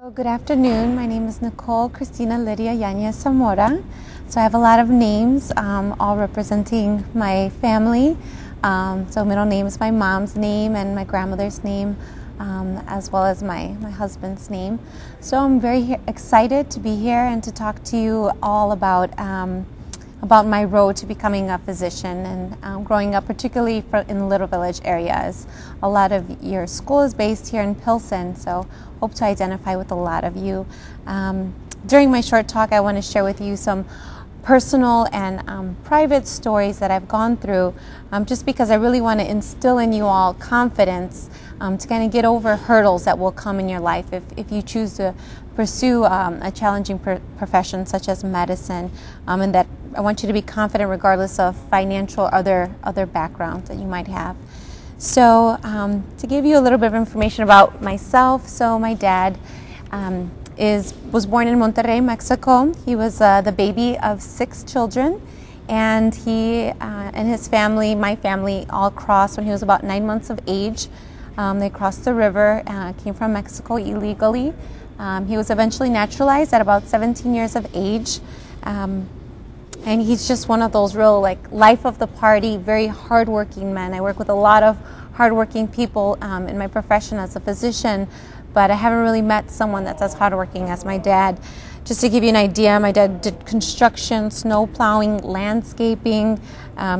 Well, good afternoon. My name is Nichole, Christina, Lydia, Yanez, Simora. So I have a lot of names, all representing my family. So middle name is my mom's name and my grandmother's name, as well as my husband's name. So I'm very excited to be here and to talk to you all about my road to becoming a physician and growing up, particularly in the Little Village areas. A lot of your school is based here in Pilsen, so hope to identify with a lot of you. During my short talk, I want to share with you some personal and private stories that I've gone through, just because I really want to instill in you all confidence to kind of get over hurdles that will come in your life if you choose to pursue a challenging profession such as medicine, and that I want you to be confident regardless of financial or other backgrounds that you might have. So to give you a little bit of information about myself, so my dad was born in Monterrey, Mexico. He was the baby of 6 children, and he and his family, my family, all crossed when he was about 9 months of age. They crossed the river, came from Mexico illegally. He was eventually naturalized at about 17 years of age. And he's just one of those real, life of the party, very hardworking men. I work with a lot of hardworking people in my profession as a physician, but I haven't really met someone that's as hardworking as my dad. Just to give you an idea, my dad did construction, snow plowing, landscaping,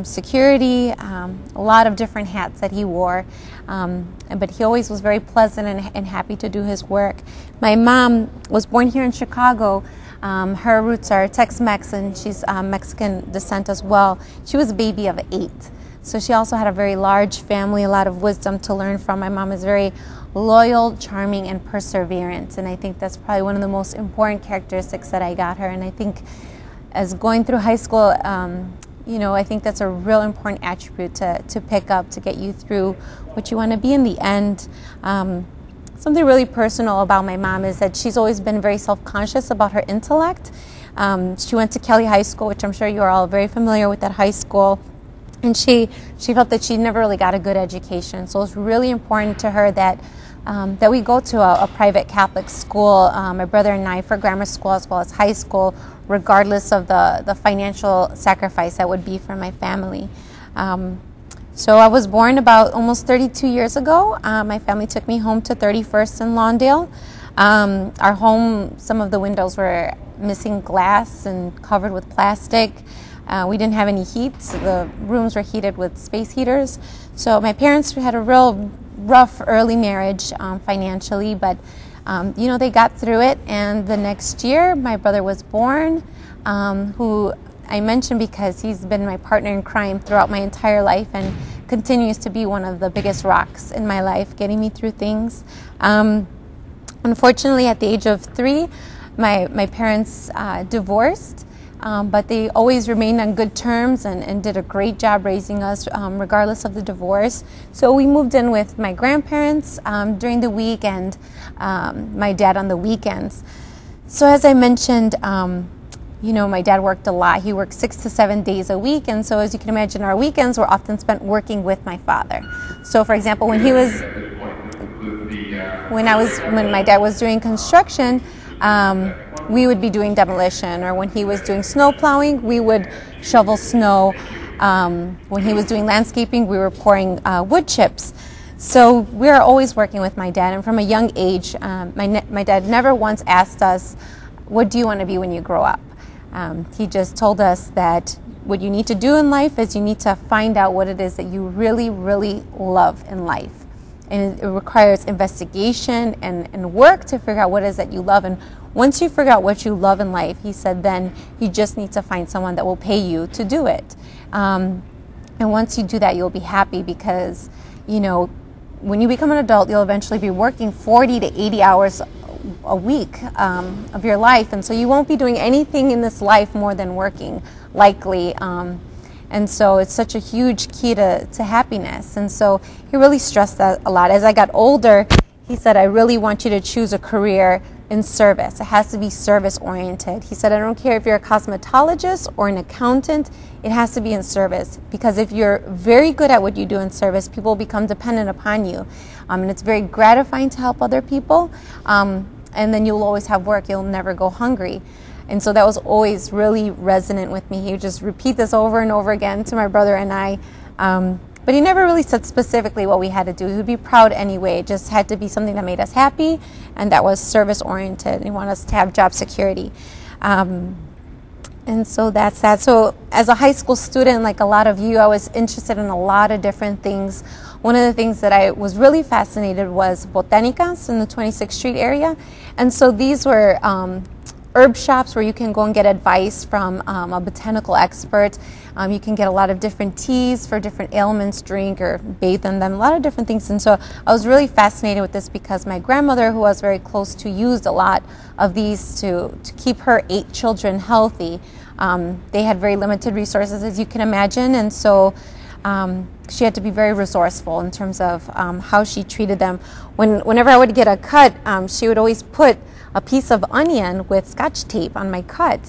security, a lot of different hats that he wore. But he always was very pleasant and happy to do his work. My mom was born here in Chicago. Her roots are Tex-Mex, and she's Mexican descent as well. She was a baby of 8. So she also had a very large family, a lot of wisdom to learn from. My mom is very loyal, charming, and perseverant. And I think that's probably one of the most important characteristics that I got her. And I think as going through high school, I think that's a real important attribute to pick up to get you through what you want to be in the end. Something really personal about my mom is that she's always been very self-conscious about her intellect. She went to Kelly High School, which I'm sure you are all very familiar with that high school. And she felt that she never really got a good education. So it's really important to her that we go to a private Catholic school, my brother and I, for grammar school as well as high school, regardless of the financial sacrifice that would be for my family. So I was born about almost 32 years ago. My family took me home to 31st and Lawndale. Our home, some of the windows were missing glass and covered with plastic. We didn't have any heat. So the rooms were heated with space heaters. So my parents had a real rough early marriage financially, but they got through it. And the next year, my brother was born, who I mentioned because he's been my partner in crime throughout my entire life and continues to be one of the biggest rocks in my life, getting me through things. Unfortunately, at the age of 3, my parents divorced, but they always remained on good terms and did a great job raising us regardless of the divorce. So we moved in with my grandparents during the week and my dad on the weekends. So as I mentioned, my dad worked a lot. He worked 6 to 7 days a week, and so as you can imagine, our weekends were often spent working with my father. So for example, when my dad was doing construction, we would be doing demolition, or when he was doing snow plowing, we would shovel snow. When he was doing landscaping, we were pouring wood chips. So we are always working with my dad, and from a young age, my dad never once asked us, "What do you want to be when you grow up?" He just told us that what you need to do in life is you need to find out what it is that you really, really love in life. And it requires investigation and work to figure out what it is that you love. And once you figure out what you love in life, he said, then you just need to find someone that will pay you to do it. And once you do that, you'll be happy because, when you become an adult, you'll eventually be working 40 to 80 hours a week of your life. And so you won't be doing anything in this life more than working, likely. And so it's such a huge key to happiness. And so he really stressed that a lot. As I got older, he said, I really want you to choose a career in service. It has to be service oriented. He said, I don't care if you're a cosmetologist or an accountant, it has to be in service. Because if you're very good at what you do in service, people become dependent upon you. And it's very gratifying to help other people. and then you'll always have work. You'll never go hungry. And so that was always really resonant with me. He would just repeat this over and over again to my brother and I. But he never really said specifically what we had to do. He would be proud anyway. It just had to be something that made us happy, and that was service-oriented. He wanted us to have job security. And so that's that. So as a high school student, like a lot of you, I was interested in a lot of different things. One of the things that I was really fascinated was botanicas in the 26th Street area. And so these were herb shops where you can go and get advice from a botanical expert. You can get a lot of different teas for different ailments, drink or bathe in them, a lot of different things. And so I was really fascinated with this because my grandmother, who I was very close to, used a lot of these to keep her 8 children healthy. They had very limited resources, as you can imagine, and so she had to be very resourceful in terms of how she treated them. Whenever I would get a cut, she would always put a piece of onion with Scotch tape on my cut.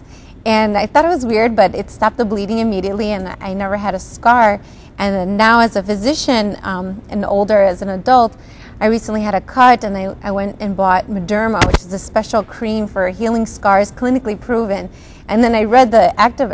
And I thought it was weird, but it stopped the bleeding immediately, and I never had a scar. And then now as a physician and older as an adult, I recently had a cut, and I went and bought Mederma, which is a special cream for healing scars, clinically proven. And then I read the active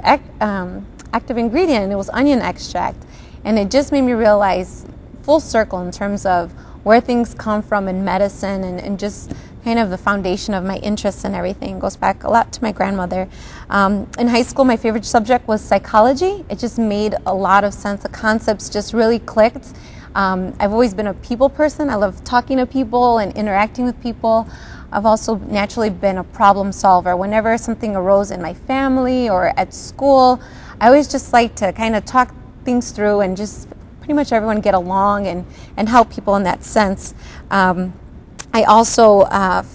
ingredient, and it was onion extract. And it just made me realize full circle in terms of where things come from in medicine, and just kind of the foundation of my interests and everything. It goes back a lot to my grandmother. In high school, my favorite subject was psychology. It just made a lot of sense. The concepts just really clicked. I've always been a people person. I love talking to people and interacting with people. I've also naturally been a problem solver. Whenever something arose in my family or at school, I always just like to kind of talk things through and just pretty much everyone get along and help people in that sense. I also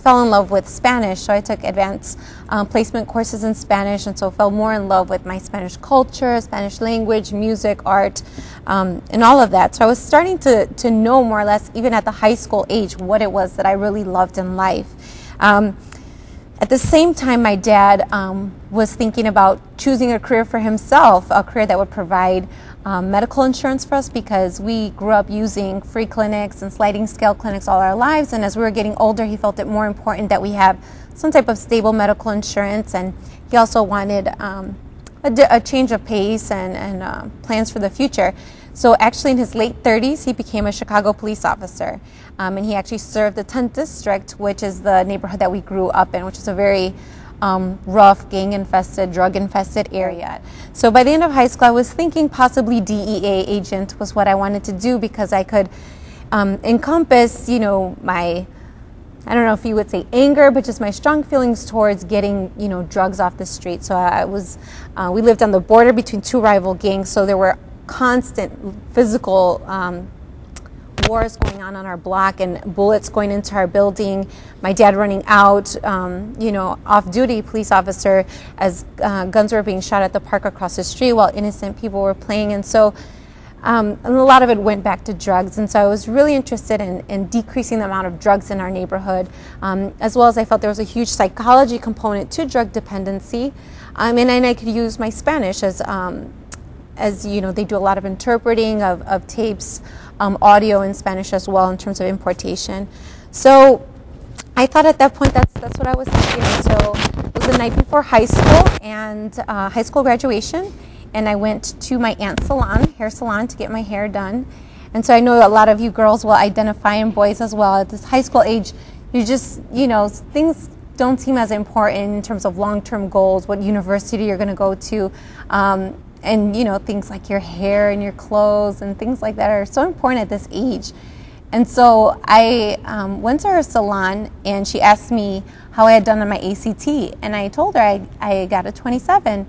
fell in love with Spanish, so I took advanced placement courses in Spanish, and so fell more in love with my Spanish culture, Spanish language, music, art, and all of that. So I was starting to know more or less, even at the high school age, what it was that I really loved in life. At the same time, my dad was thinking about choosing a career for himself, a career that would provide medical insurance for us, because we grew up using free clinics and sliding scale clinics all our lives, and as we were getting older, he felt it more important that we have some type of stable medical insurance, and he also wanted a change of pace and plans for the future. So actually in his late 30s, he became a Chicago police officer, and he actually served the 10th District, which is the neighborhood that we grew up in, which is a very rough, gang-infested, drug-infested area. So by the end of high school, I was thinking possibly DEA agent was what I wanted to do, because I could encompass, my, I don't know if you would say anger, but just my strong feelings towards getting, drugs off the street. So we lived on the border between 2 rival gangs, so there were constant physical wars going on our block, and bullets going into our building. My dad running out, off-duty police officer, as guns were being shot at the park across the street while innocent people were playing. And so and a lot of it went back to drugs. And so I was really interested in decreasing the amount of drugs in our neighborhood, as well as I felt there was a huge psychology component to drug dependency. And I could use my Spanish as they do a lot of interpreting of tapes, audio in Spanish as well in terms of importation. So I thought at that point that's what I was thinking. So it was the night before high school and high school graduation, and I went to my aunt's hair salon to get my hair done. And so I know a lot of you girls will identify, and boys as well, at this high school age, you just, things don't seem as important in terms of long-term goals, what university you're going to go to. And things like your hair and your clothes and things like that are so important at this age. And so I went to her salon, and she asked me how I had done on my ACT, and I told her I got a 27,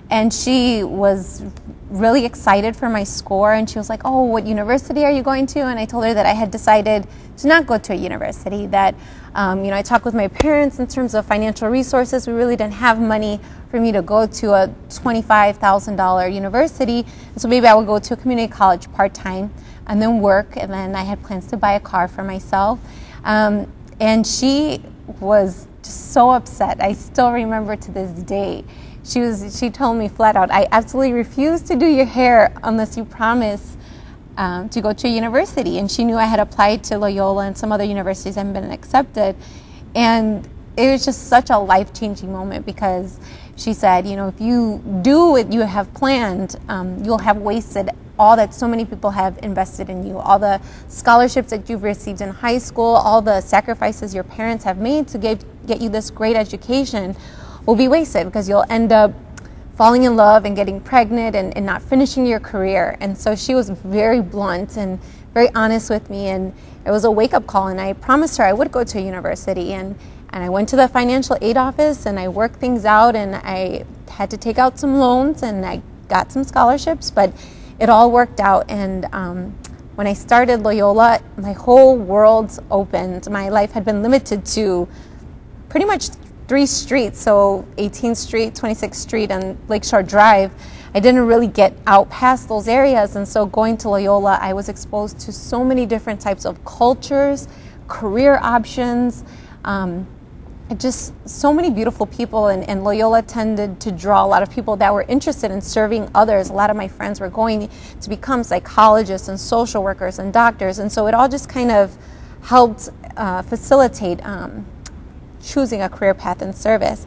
and she was really excited for my score, and she was like, "Oh, what university are you going to?" And I told her that I had decided to not go to a university, that I talked with my parents in terms of financial resources. We really didn't have money for me to go to a $25,000 university, and so maybe I would go to a community college part-time and then work, and then I had plans to buy a car for myself. And she was just so upset. I still remember to this day. She told me flat out, "I absolutely refuse to do your hair unless you promise to go to a university." And she knew I had applied to Loyola and some other universities and been accepted. And it was just such a life-changing moment, because she said, you know, if you do what you have planned, you'll have wasted all that so many people have invested in you, all the scholarships that you've received in high school, all the sacrifices your parents have made to get you this great education will be wasted, because you'll end up falling in love and getting pregnant and not finishing your career. And so she was very blunt and very honest with me, and it was a wake-up call, and I promised her I would go to a university. And I went to the financial aid office, and I worked things out, and I had to take out some loans, and I got some scholarships, but it all worked out. And when I started Loyola, my whole world opened. My life had been limited to pretty much 3 streets, so 18th Street, 26th Street, and Lakeshore Drive. I didn't really get out past those areas, and so going to Loyola, I was exposed to so many different types of cultures, career options, just so many beautiful people, and Loyola tended to draw a lot of people that were interested in serving others. A lot of my friends were going to become psychologists and social workers and doctors, and so it all just kind of helped facilitate choosing a career path in service.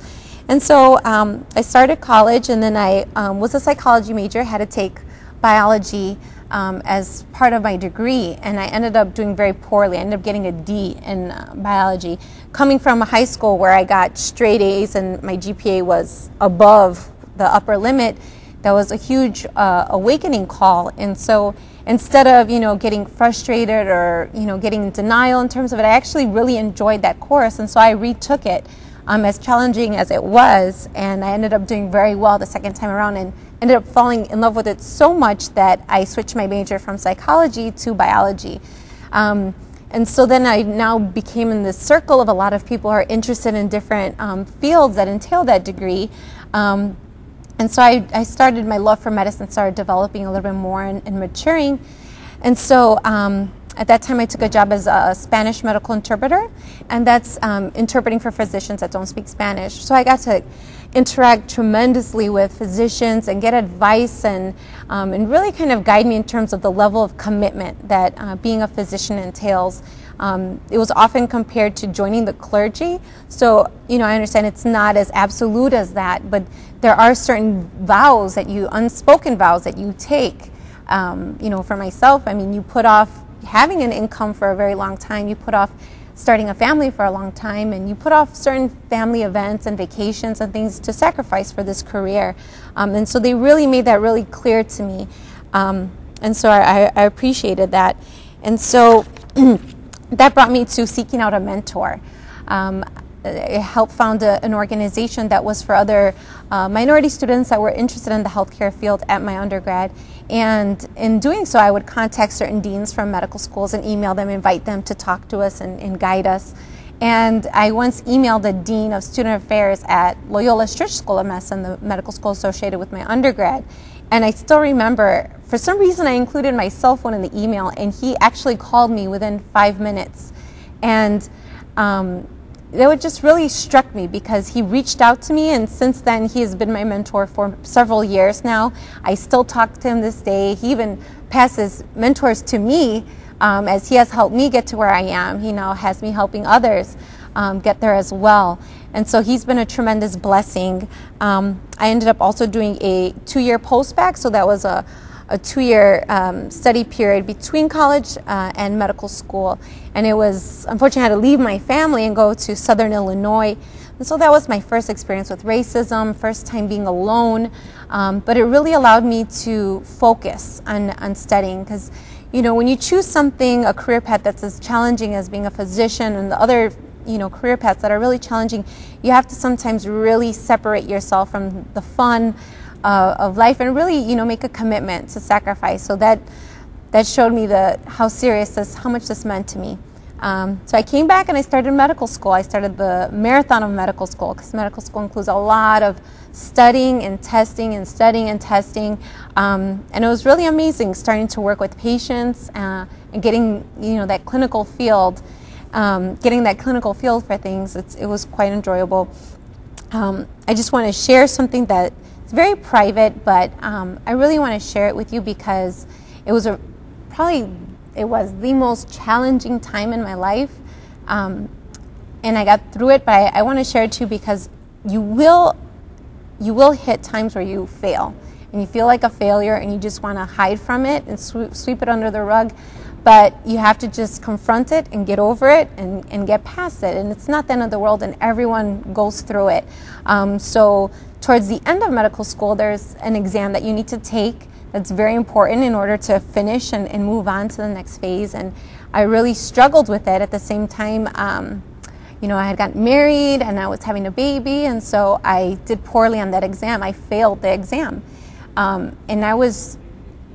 And so I started college, and then I was a psychology major, had to take biology as part of my degree, and I ended up doing very poorly. I ended up getting a D in biology. Coming from a high school where I got straight A's and my GPA was above the upper limit, that was a huge awakening call. And so instead of, you know, getting frustrated or, you know, getting in denial in terms of it, I actually really enjoyed that course, and so I retook it. As challenging as it was, and I ended up doing very well the second time around, and ended up falling in love with it so much that I switched my major from psychology to biology. And so then I now became in this circle of a lot of people who are interested in different fields that entail that degree. And so I started my love for medicine, started developing a little bit more and maturing. And so at that time, I took a job as a Spanish medical interpreter, and that's interpreting for physicians that don't speak Spanish. So I got to interact tremendously with physicians and get advice and really kind of guide me in terms of the level of commitment that being a physician entails. It was often compared to joining the clergy. So, you know, I understand it's not as absolute as that, but there are certain vows that unspoken vows that you take. You know, for myself, I mean, you put off having an income for a very long time, you put off starting a family for a long time, and you put off certain family events and vacations and things to sacrifice for this career. And so they really made that really clear to me. And so I appreciated that. And so that brought me to seeking out a mentor. I helped found an organization that was for other minority students that were interested in the healthcare field at my undergrad. And in doing so, I would contact certain deans from medical schools and email them, invite them to talk to us and guide us. And I once emailed the dean of student affairs at Loyola School of Medicine, the medical school associated with my undergrad. And I still remember, for some reason, I included my cell phone in the email, and he actually called me within 5 minutes. And that just really struck me, because he reached out to me, and since then he has been my mentor for several years now. I still talk to him this day. He even passes mentors to me, as he has helped me get to where I am. He now has me helping others get there as well. And so he's been a tremendous blessing. I ended up also doing a 2-year post-bac, so that was a 2-year study period between college and medical school. And it was, unfortunately, I had to leave my family and go to Southern Illinois. And so that was my first experience with racism, first time being alone. But it really allowed me to focus on studying, because, you know, when you choose something, a career path that's as challenging as being a physician and the other, you know, career paths that are really challenging, you have to sometimes really separate yourself from the fun of life and really, you know, make a commitment to sacrifice. So that showed me how much this meant to me. So I came back and I started medical school. I started the marathon of medical school, because medical school includes a lot of studying and testing and studying and testing. And it was really amazing starting to work with patients and getting, you know, that clinical field, for things. It was quite enjoyable. I just want to share something that very private, but I really want to share it with you, because it was the most challenging time in my life. and I got through it, but I want to share it too, because you will hit times where you fail and you feel like a failure and you just want to hide from it and sweep it under the rug. But you have to just confront it and get over it and get past it. And it's not the end of the world, and everyone goes through it. So towards the end of medical school, there's an exam that you need to take that's very important in order to finish and move on to the next phase. And I really struggled with it. At the same time, I had gotten married and I was having a baby, and so I did poorly on that exam. I failed the exam. And I was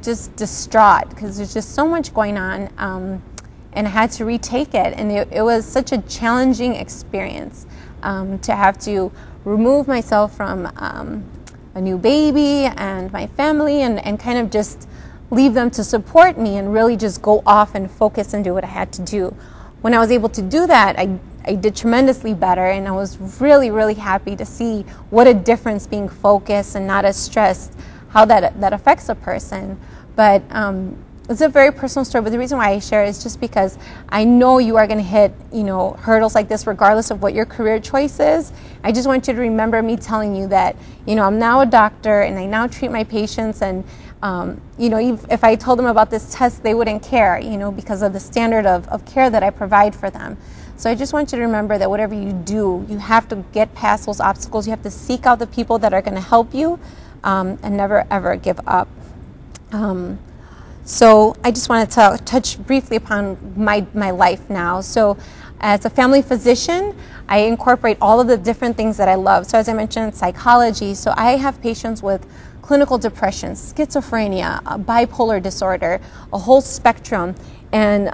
just distraught because there's just so much going on, and I had to retake it. And it was such a challenging experience to have to remove myself from a new baby and my family and kind of just leave them to support me and really just go off and focus and do what I had to do. When I was able to do that, I did tremendously better, and I was really, really happy to see what a difference being focused and not as stressed, how that affects a person. But it's a very personal story, but the reason why I share it is just because I know you are going to hit, hurdles like this regardless of what your career choice is. I just want you to remember me telling you that, I'm now a doctor and I now treat my patients, and if I told them about this test, they wouldn't care, because of the standard of care that I provide for them. So I just want you to remember that whatever you do, you have to get past those obstacles. You have to seek out the people that are going to help you, and never, ever give up. So I just wanted to touch briefly upon my life now. So as a family physician, I incorporate all of the different things that I love. So as I mentioned, psychology. So I have patients with clinical depression, schizophrenia, bipolar disorder, a whole spectrum. And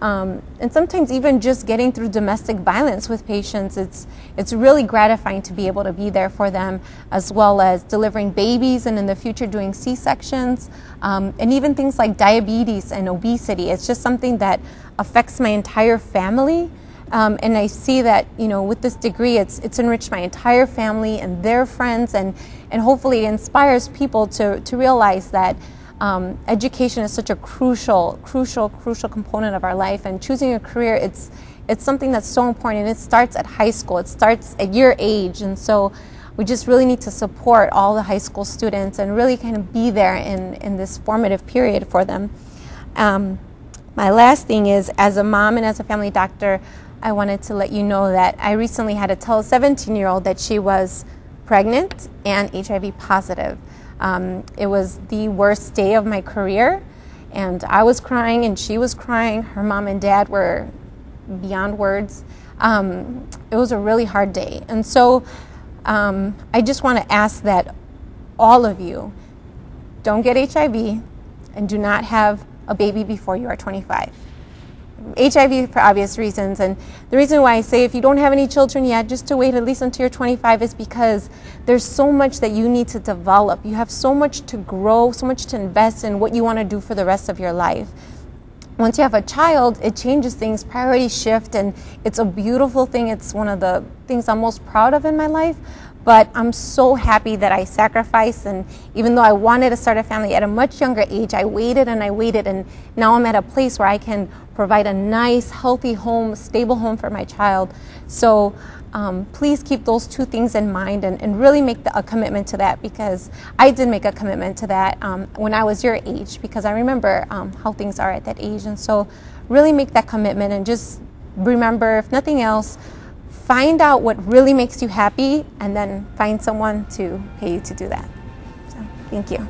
sometimes even just getting through domestic violence with patients, it's really gratifying to be able to be there for them, as well as delivering babies and in the future doing C-sections, and even things like diabetes and obesity. It's just something that affects my entire family. And I see that, with this degree, it's enriched my entire family and their friends, and hopefully it inspires people to realize that education is such a crucial component of our life, and choosing a career, it's something that's so important. It starts at high school. It starts at your age, and so we just really need to support all the high school students and really kind of be there in this formative period for them. My last thing is, as a mom and as a family doctor, I wanted to let you know that I recently had to tell a 17-year-old that she was pregnant and HIV positive. It was the worst day of my career, and I was crying and she was crying. Her mom and dad were beyond words. It was a really hard day. And so I just want to ask that all of you don't get HIV and do not have a baby before you are 25. HIV for obvious reasons, and the reason why I say if you don't have any children yet, just to wait at least until you're 25 is because there's so much that you need to develop. You have so much to grow, so much to invest in what you want to do for the rest of your life. Once you have a child, it changes things, priorities shift, and it's a beautiful thing. It's one of the things I'm most proud of in my life. But I'm so happy that I sacrificed, and even though I wanted to start a family at a much younger age, I waited, and now I'm at a place where I can provide a nice, healthy home, stable home for my child. So please keep those two things in mind and really make a commitment to that, because I did make a commitment to that when I was your age, because I remember how things are at that age. And so really make that commitment, and just remember, if nothing else, find out what really makes you happy, and then find someone to pay you to do that. So, thank you.